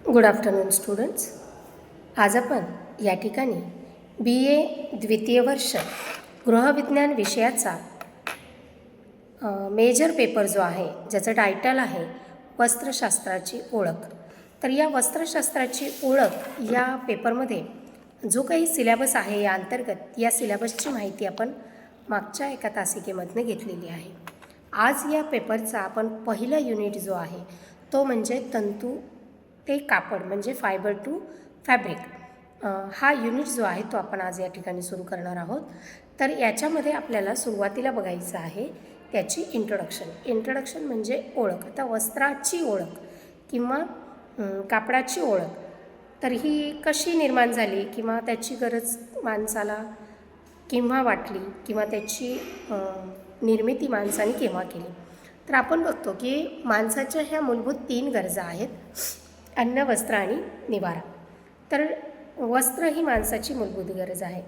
Good afternoon students. आज आपण या ठिकाणी BA द्वितीय वर्ष गृहविज्ञान विषयाचा मेजर पेपर जो आहे ज्याचं टायटल आहे वस्त्रशास्त्राची ओळख. तर या वस्त्रशास्त्राची ओळख या पेपरमध्ये जो काही सिलेबस आहे या अंतर्गत या सिलेबसची माहिती आपण मागच्या एका तासिकेमधनं घेतलेली आहे. आज या पेपरचा आपण पहिला युनिट जो आहे तो म्हणजे तंतू ते कापड म्हणजे फायबर टू फॅब्रिक हा युनिट जो आहे तो आपण आज या ठिकाणी सुरू करणार आहोत. तर याच्यामध्ये आपल्याला सुरुवातीला बघायचं आहे त्याची इंट्रोडक्शन म्हणजे ओळख. आता वस्त्राची ओळख किंवा कापडाची ओळख तर ही कशी निर्माण झाली किंवा त्याची गरज माणसाला केव्हा वाटली किंवा त्याची निर्मिती माणसाने केव्हा केली. तर आपण बघतो की माणसाच्या ह्या मूलभूत 3 गरजा आहेत: अन्न, वस्त्र आणि निवारा. तर वस्त्र ही माणसाची मूलभूत गरज आहे,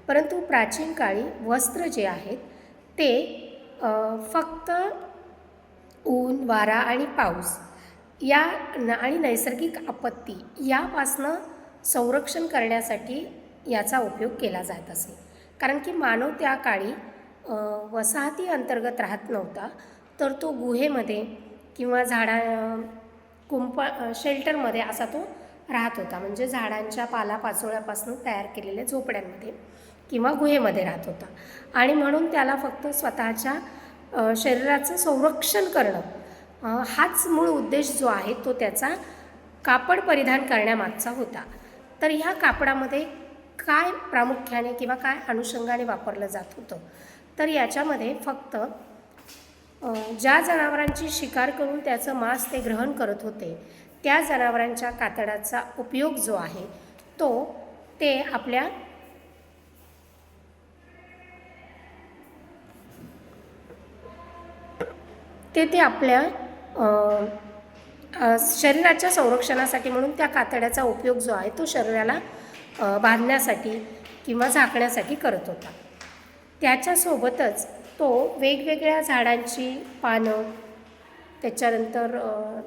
परंतु प्राचीन काळी वस्त्र जे आहेत ते फक्त ऊन, वारा आणि पाऊस या आणि नैसर्गिक आपत्ती यापासनं संरक्षण करण्यासाठी याचा उपयोग केला जात असे. कारण की मानव त्या काळी वसाहती अंतर्गत राहत नव्हता, तर तो गुहेमध्ये किंवा शेल्टरमध्ये असा तो राहत होता. म्हणजे झाडांच्या पालापाचोळ्यापासून तयार केलेल्या झोपड्यांमध्ये किंवा गुहेमध्ये राहत होता. आणि म्हणून त्याला फक्त स्वतःच्या शरीराचं संरक्षण करणं हाच मूळ उद्देश जो आहे तो त्याचा कापड परिधान करण्यामागचा होता. तर ह्या कापडामध्ये काय प्रामुख्याने किंवा काय अनुषंगाने वापरलं जात होतं, तर याच्यामध्ये फक्त ज्या जनावरांची शिकार करून त्याचं मांस ते ग्रहण करत होते त्या जनावरांच्या कातडाचा उपयोग जो आहे तो ते आपल्या शरीराच्या संरक्षणासाठी म्हणून त्या कातड्याचा उपयोग जो आहे तो शरीराला बांधण्यासाठी किंवा झाकण्यासाठी करत होता. त्याच्यासोबतच तो वेगवेगळ्या झाडांची पानं, त्याच्यानंतर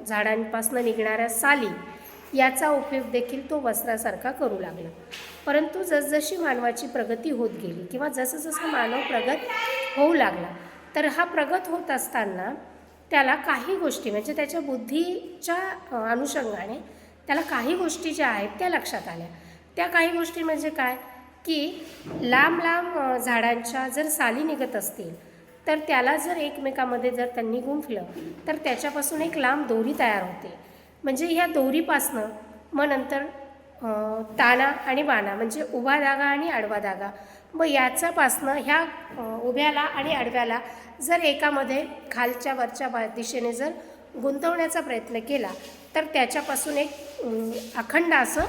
झाडांपासून निघणाऱ्या साली याचा उपयोग देखील तो वस्त्रासारखा करू लागला. परंतु जसजशी मानवाची प्रगती होत गेली किंवा जसं मानव प्रगत होऊ लागला, तर हा प्रगत होत असताना त्याला काही गोष्टी म्हणजे त्याच्या बुद्धीच्या अनुषंगाने त्याला काही गोष्टी ज्या आहेत त्या लक्षात आल्या. त्या काही गोष्टी म्हणजे काय की लांब झाडांच्या जर साली निघत असतील तर त्याला जर एकमेकामध्ये जर त्यांनी गुंफलं तर त्याच्यापासून एक लांब दोरी तयार होते. म्हणजे ह्या दोरीपासनं मग नंतर ताना आणि बाणा म्हणजे उभा धागा आणि आडवा धागा, मग याच्यापासनं ह्या उभ्याला आणि आडव्याला जर एकामध्ये खालच्या वरच्या दिशेने जर गुंतवण्याचा प्रयत्न केला तर त्याच्यापासून एक अखंड असं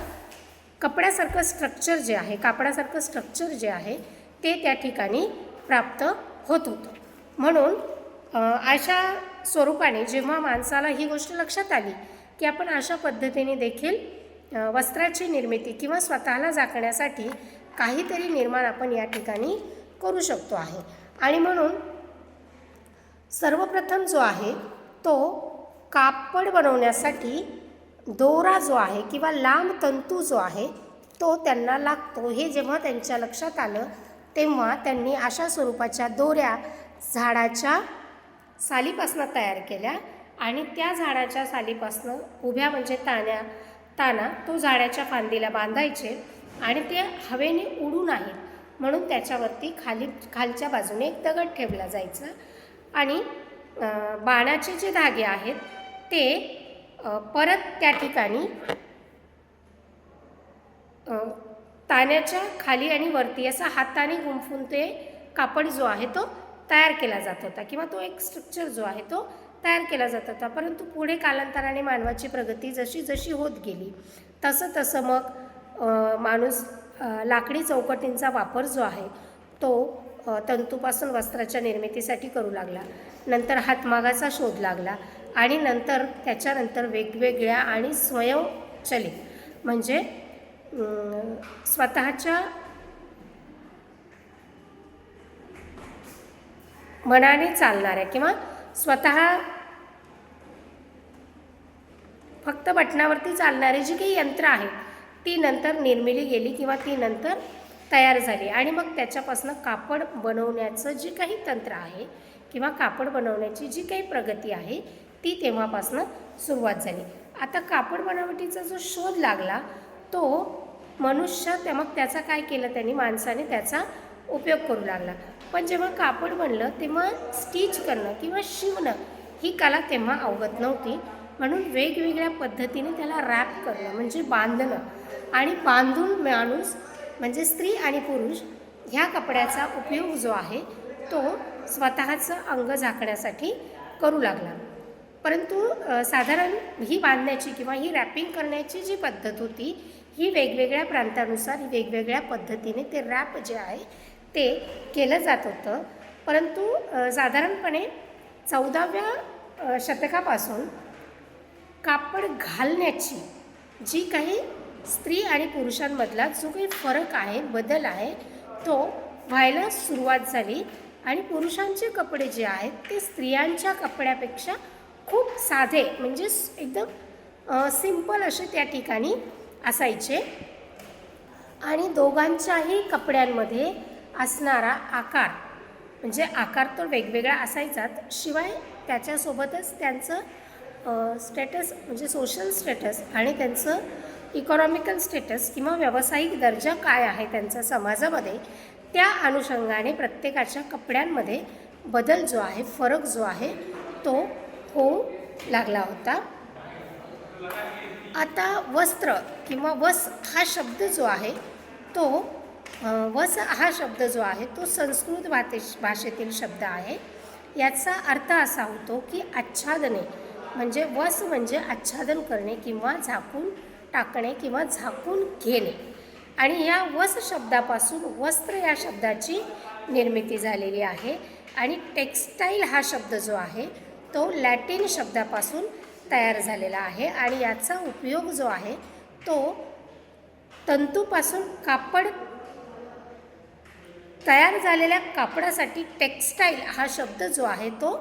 कपड्यासारखं स्ट्रक्चर जे आहे, कापडासारखं स्ट्रक्चर जे आहे ते त्या ठिकाणी प्राप्त होत होतं. म्हणून अशा स्वरूपाने जेव्हा माणसाला ही गोष्ट लक्षात आली की आपण अशा पद्धतीने देखील वस्त्राची निर्मिती किंवा स्वतःला झाकण्यासाठी काहीतरी निर्माण आपण या ठिकाणी करू शकतो आहे. आणि म्हणून सर्वप्रथम जो आहे तो कापड बनवण्यासाठी दोरा जो आहे किंवा लांब तंतू जो आहे तो त्यांना लागतो. हे जेव्हा त्यांच्या लक्षात आलं तेव्हा त्यांनी अशा स्वरूपाच्या दोऱ्या झाडाच्या सालीपासनं तयार केल्या आणि त्या झाडाच्या सालीपासनं उभ्या म्हणजे ताना तो झाडाच्या फांदीला बांधायचे आणि ते हवेने उडू नाहीत म्हणून त्याच्यावरती खालच्या बाजूने एक दगड ठेवला जायचा आणि बाणाचे जे धागे आहेत ते परत त्या ठिकाणी ताण्याच्या खाली आणि वरती असा हाताने गुंफून ते कापड जो आहे तो तयार केला जात होता किंवा तो एक स्ट्रक्चर जो आहे तो तयार केला जात होता. परंतु पुढे कालांतराने मानवाची प्रगती जशी होत गेली तसं मग माणूस लाकडी चौकटींचा वापर जो आहे तो तंतूपासून वस्त्राच्या निर्मितीसाठी करू लागला. नंतर हातमागाचा शोध लागला आणि त्याच्यानंतर वेगवेगळ्या आणि स्वयंचलित म्हणजे स्वतःच्या मनाने चालणाऱ्या किंवा स्वतः फक्त बटनावरती चालणारी जी काही यंत्र आहेत ती नंतर निर्मिली गेली किंवा ती नंतर तयार झाली आणि मग त्याच्यापासून कापड बनवण्याचं जे काही तंत्र आहे किंवा कापड बनवण्याची जी काही प्रगती आहे ती तेव्हापासून सुरुवात झाली. आता कापड बनावटीचा जो शोध लागला तो मनुष्य मग त्याचा काय केलं, त्यांनी माणसाने त्याचा उपयोग करू लागला. पण जेव्हा कापड बनलं तेव्हा स्टिच करणं किंवा शिवणं ही कला तेव्हा अवगत नव्हती. म्हणून वेगवेगळ्या पद्धतीने त्याला रॅप करणं म्हणजे बांधणं आणि बांधून माणूस म्हणजे स्त्री आणि पुरुष ह्या कपड्याचा उपयोग जो आहे तो स्वतःचं अंग झाकण्यासाठी करू लागला. परंतु साधारण ही बांधण्याची किंवा ही रॅपिंग करण्याची जी पद्धत होती ही वेगवेगळ्या प्रांतानुसार वेगवेगळ्या पद्धतीने ते रॅप जे आहे ते केलं जात होतं. परंतु साधारणपणे 14व्या शतकापासून कापड घालण्याची जी काही स्त्री आणि पुरुषांमधला जो काही फरक आहे, बदल आहे, तो व्हायला सुरुवात झाली आणि पुरुषांचे कपडे जे आहेत ते स्त्रियांच्या कपड्यापेक्षा खूप साधे म्हणजे एकदम सिंपल असे त्या ठिकाणी असायचे आणि दोघांच्याही कपड्यांमध्ये असणारा आकार म्हणजे आकार तो वेगवेगळा असायचाच, शिवाय त्याच्यासोबतच त्यांचं स्टेटस म्हणजे सोशल स्टेटस आणि त्यांचं इकॉनॉमिकल स्टेटस किंवा व्यावसायिक दर्जा काय आहे त्यांचा समाजामध्ये, त्या अनुषंगाने प्रत्येकाच्या कपड्यांमध्ये बदल जो आहे, फरक जो आहे तो होऊ लागला होता. आता वस्त्र किंवा वस हा शब्द जो आहे तो वस हा शब्द जो आहे तो संस्कृत भाषेतील शब्द आहे. याचा अर्थ असा होतो की आच्छादने म्हणजे वस म्हणजे आच्छादन करणे किंवा झाकून टाकणे किंवा झाकून घेणे आणि या वस शब्दापासून वस्त्र या शब्दाची निर्मिती झालेली आहे. आणि टेक्स्टाईल हा शब्द जो आहे तो लॅटिन शब्दापासून तयार झालेला आहे आणि याचा उपयोग जो आहे तो तंतूपासून कापड तयार झालेल्या कापडासाठी टेक्स्टाईल हा शब्द जो आहे तो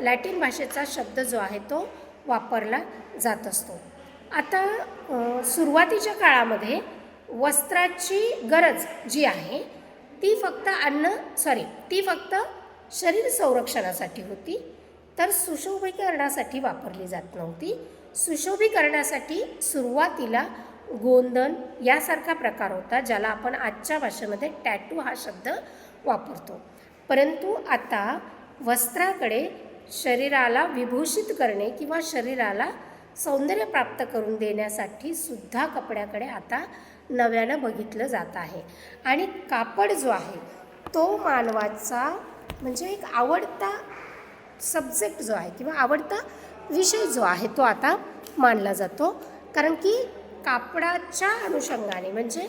लॅटिन भाषेचा शब्द जो आहे तो वापरला जात असतो. आता सुरुवातीच्या काळामध्ये वस्त्राची गरज जी आहे ती फक्त शरीर संरक्षणासाठी होती, तर सुशोभीकरणासाठी वापरली जात नव्हती. सुशोभीकरणासाठी सुरुवातीला गोंधन यासारखा प्रकार होता, ज्याला आपण आजच्या भाषेमध्ये टॅटू हा शब्द वापरतो. परंतु आता वस्त्राकडे शरीराला विभूषित करणे किंवा शरीराला सौंदर्य प्राप्त करून देण्यासाठी सुद्धा कपड्याकडे आता नव्यानं बघितलं जात आहे. आणि कापड जो आहे तो मानवाचा म्हणजे एक आवडता सब्जेक्ट जो आहे किंवा आवडता विषय जो आहे तो आता मानला जातो. कारण की कापडाच्या अनुषंगाने म्हणजे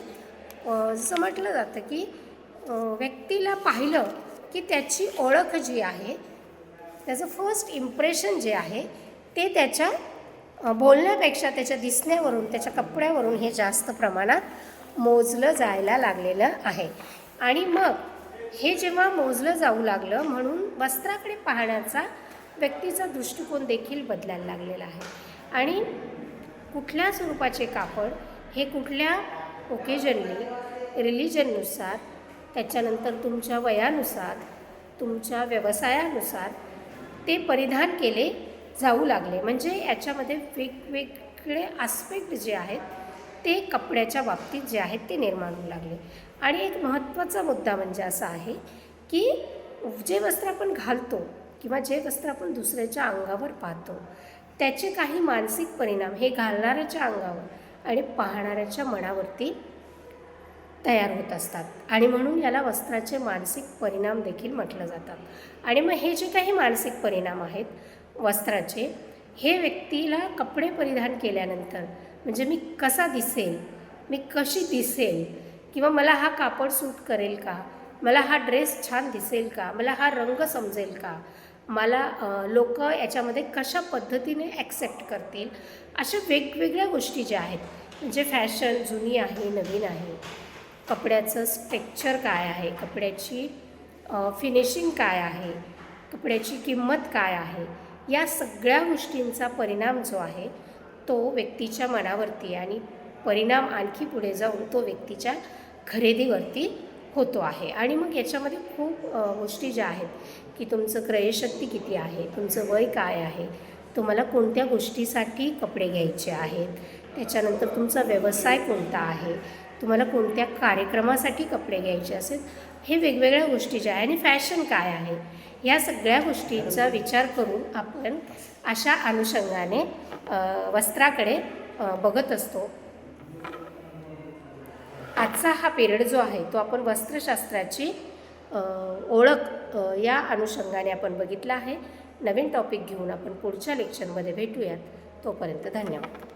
जसं म्हटलं जातं की व्यक्तीला पाहिलं की त्याची ओळख जी आहे, त्याचं फर्स्ट इम्प्रेशन जे आहे ते त्याच्या बोलण्यापेक्षा त्याच्या दिसण्यावरून, त्याच्या कपड्यावरून हे जास्त प्रमाणात मोजलं जायला लागलेलं आहे. आणि मग हे जेव्हा मोजलं जाऊ लागलं म्हणून वस्त्राकडे पाहण्याचा व्यक्तीचा दृष्टिकोन देखील बदलायला लागलेला आहे. आणि कुठल्या स्वरूपाचे कापड हे कुठल्या ओकेजनली, रिलिजननुसार, त्याच्यानंतर तुमच्या वयानुसार, तुमच्या व्यवसायानुसार ते परिधान केले जाऊ लागले. म्हणजे याच्यामध्ये वेगवेगळे आस्पेक्ट जे आहेत ते कपड्याच्या बाबतीत जे आहेत ते निर्माण होऊ लागले. आणि एक महत्त्वाचा मुद्दा म्हणजे असा आहे की जे वस्त्र आपण घालतो किंवा जे वस्त्र आपण दुसऱ्याच्या अंगावर पाहतो त्याचे काही मानसिक परिणाम हे घालणाऱ्याच्या अंगावर आणि पाहणाऱ्याच्या मनावरती तयार होत असतात. आणि म्हणून याला वस्त्राचे मानसिक परिणाम देखील म्हटलं जातात. आणि मग हे जे काही मानसिक परिणाम आहेत वस्त्राचे, हे व्यक्तीला कपडे परिधान केल्यानंतर म्हणजे मी कसा दिसेल, मी कशी दिसेल किंवा मला हा कापड सूट करेल का, मला हा ड्रेस छान दिसेल का, मला हा रंग समजेल का, मला लोक याच्यामध्ये कशा पद्धतीने ॲक्सेप्ट करतील, अशा वेगवेगळ्या गोष्टी ज्या आहेत म्हणजे फॅशन जुनी आहे, नवीन आहे, कपड्याचं स्ट्रक्चर काय आहे, कपड्याची फिनिशिंग काय आहे, कपड्याची किंमत काय आहे, या सगळ्या गोष्टींचा परिणाम जो आहे तो व्यक्तीच्या मनावरती आणि परिणाम आणखी पुढे जाऊन तो व्यक्तीच्या खरेदीवरती होतो आहे. आणि मग याच्यामध्ये खूप गोष्टी ज्या आहेत की तुमचं क्रयशक्ती किती आहे, तुमचं वय काय आहे, तुम्हाला कोणत्या गोष्टीसाठी कपडे घ्यायचे आहेत, त्याच्यानंतर तुमचा व्यवसाय कोणता आहे, तुम्हाला कोणत्या कार्यक्रमासाठी कपडे घ्यायचे असेल, हे वेगवेगळ्या गोष्टी ज्या आहे आणि फॅशन काय आहे, या सगळ्या गोष्टींचा विचार करून आपण अशा अनुषंगाने वस्त्राकडे बघत असतो. आजचा हा पिरियड जो आहे तो आपण वस्त्रशास्त्राची ओळख या अनुषंगाने आपण बघितला आहे. नवीन टॉपिक घेऊन आपण पुढच्या लेक्चरमध्ये भेटूयात. तोपर्यंत धन्यवाद.